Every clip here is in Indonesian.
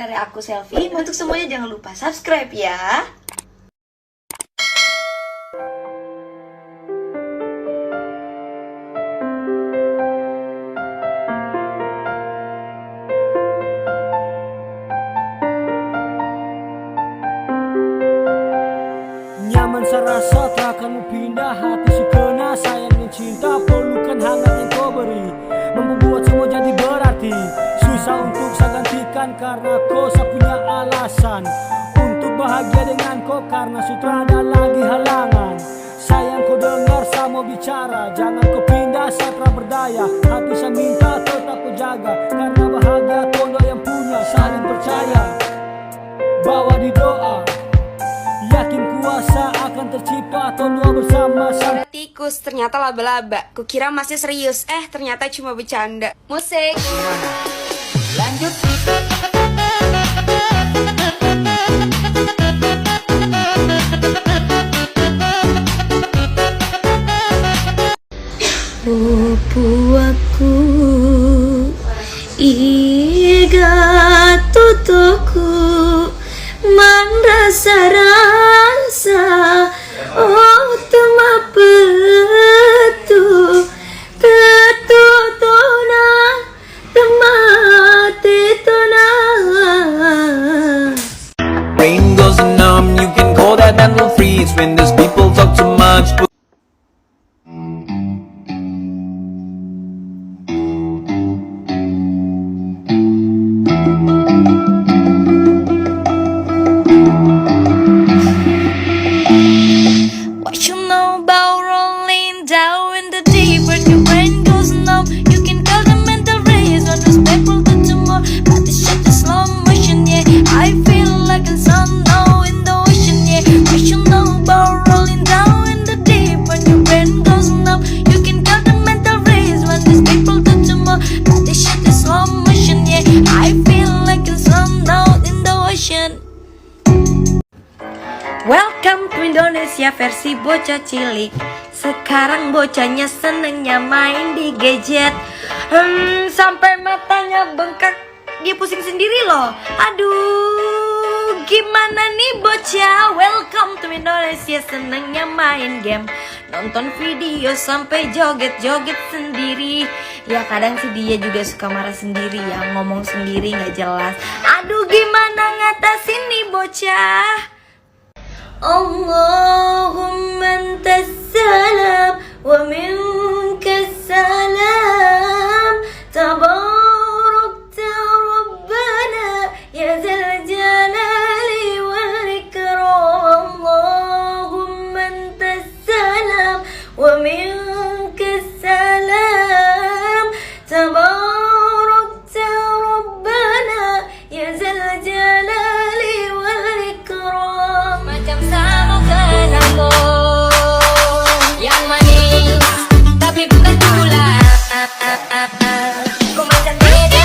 dari aku Selfie. Untuk semuanya jangan lupa subscribe ya. Nyaman serasa tak akan pindah hati si kena sayang dan cinta pelukan hangat yang kau beri membuat semua jadi berarti. Susah untuk saya gantikan karena kau saya punya alasan untuk bahagia dengan kau karena sutra ada lagi halangan. Sayang kau dengar saya mau bicara, jangan kau pindah saya tak berdaya. Hati saya minta tetap kau jaga karena bahagia tondo yang punya saling percaya. Bawa di doa yakin kuasa akan tercipta tondo bersama sang tikus, ternyata laba-laba. Kukira masih serius, ternyata cuma bercanda. Musik. lanjut. Pupuaku iga tutuku man rasa-rasa oh tuma petu tetutona temate tona. Brain goes numb, you can call that mental freeze when these people talk too much. What you know about rolling down in the deep when your brain goes numb? You can tell the mental race on this paper to tomorrow, but this shit is slow motion, yeah. I feel like a sun now in the ocean, yeah. What you know about rolling down in the deep when your brain goes numb? You can tell the mental race on this paper to tomorrow, but this shit is slow motion, yeah. I feel like a sun now in the ocean. Welcome to Indonesia versi bocah cilik. Sekarang bocahnya senengnya main di gadget. Sampai matanya bengkak, dia pusing sendiri loh. Aduh, gimana nih bocah? Welcome to Indonesia, senengnya main game, nonton video sampai joget-joget sendiri. Ya kadang sih dia juga suka marah sendiri ya, ngomong sendiri gak jelas. Aduh, gimana ngatasin nih bocah? Allahumma antas salam wa minkas salam tabarakta rabbana ya zal jalali wal ikram. Allahumma antas salam wa minkas salam tabarakta rabbana ya zal jalali wal ikram. Macam samukan aku yang manis tapi bukan gula. Kau macam beda.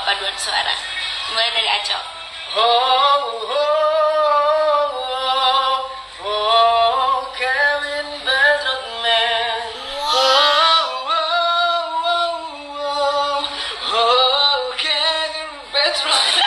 Paduan suara mulai dari Aco. Kevin Bedrockman. Kevin Bedrockman.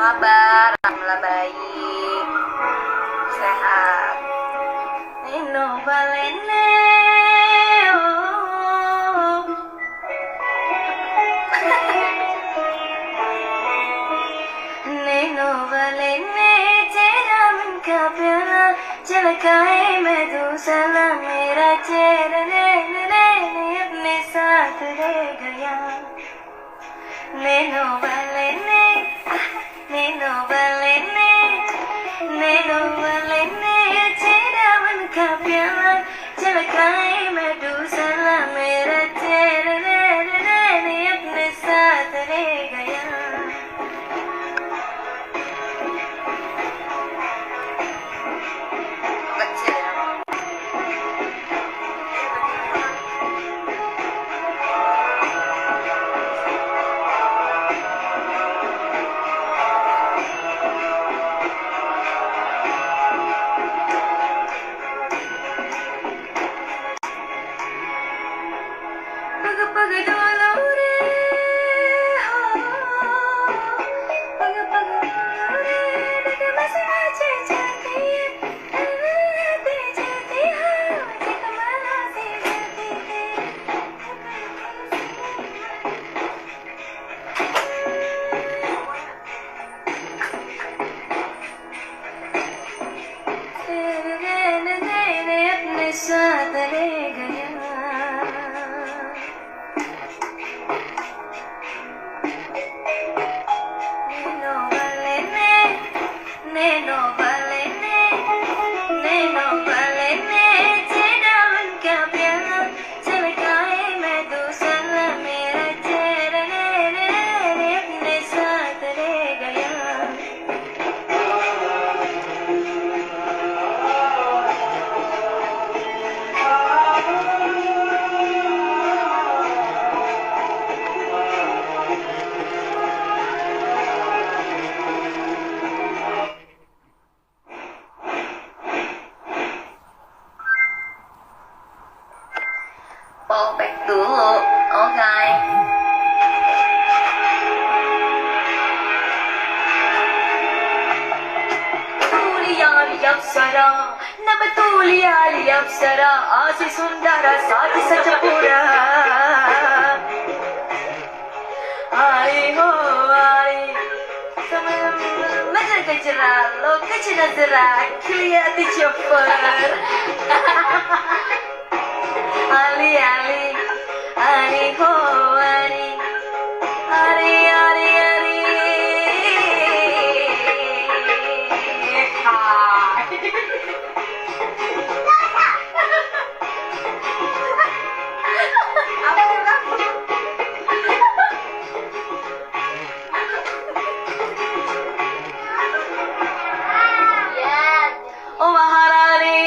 Kabar, alhamdulillah baik, sehat. Nino balene, oh. Nino balene, तेरा मन का प्यारा झलकाए मैं दूसरा मेरा चेहरा ने अपने साथ ले गया. Nino balene. Neno balene, तेरा मन का प्यार झलकाए मैं दूसरा मेरा तेरा ने अपने साथ ले गया. Pag dolo re, pag dolo re, मुझे बस आजे जाती है, दे जाती है, मुझे कमाना से जाती है. तेरे अपने साथ ले गया. Neno balene, तेरा मन का प्यार झलकाए मैं दूसरा मेरा चेहरा ने अपने साथ ले गया. Back dulu, oke. Apsara, Nabatuli Ali Apsara, Asi Sundara, Sati Sajapura. Ai ho ai, Majar Kajra, Lo Kajra Zara, Kiliyati Chopper. Ali Ali, Ali ho Ali, Ali Ali Ali. Oh Maharani,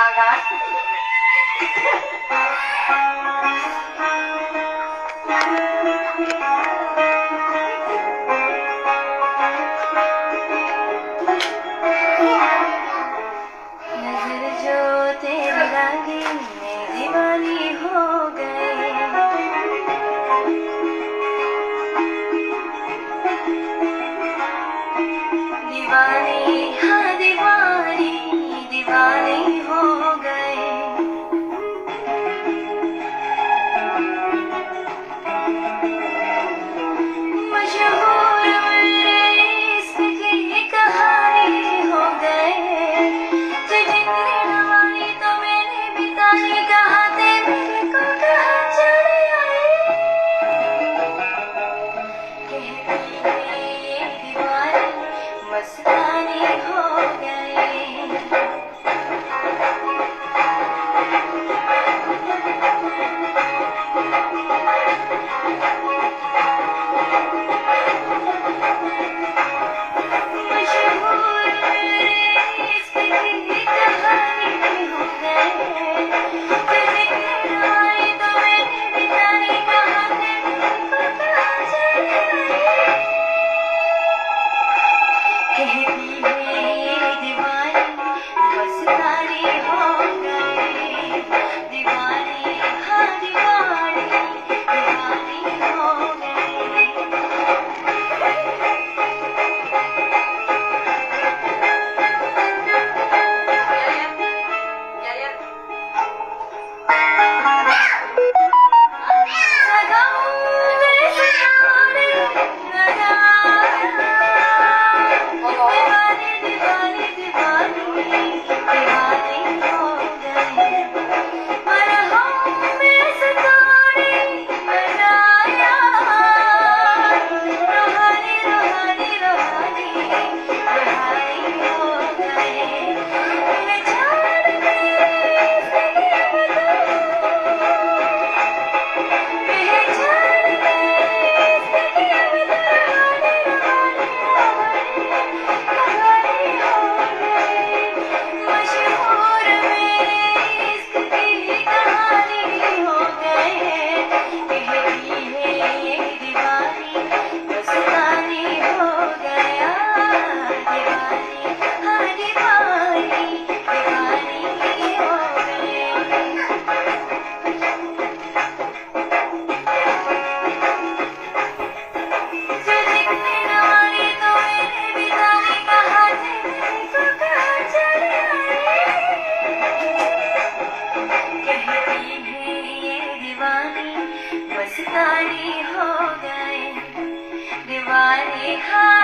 aga. नजर जो तेरी लागी मैं दीवानी हो गई. दीवानी हाँ दीवानी हो गए. my heart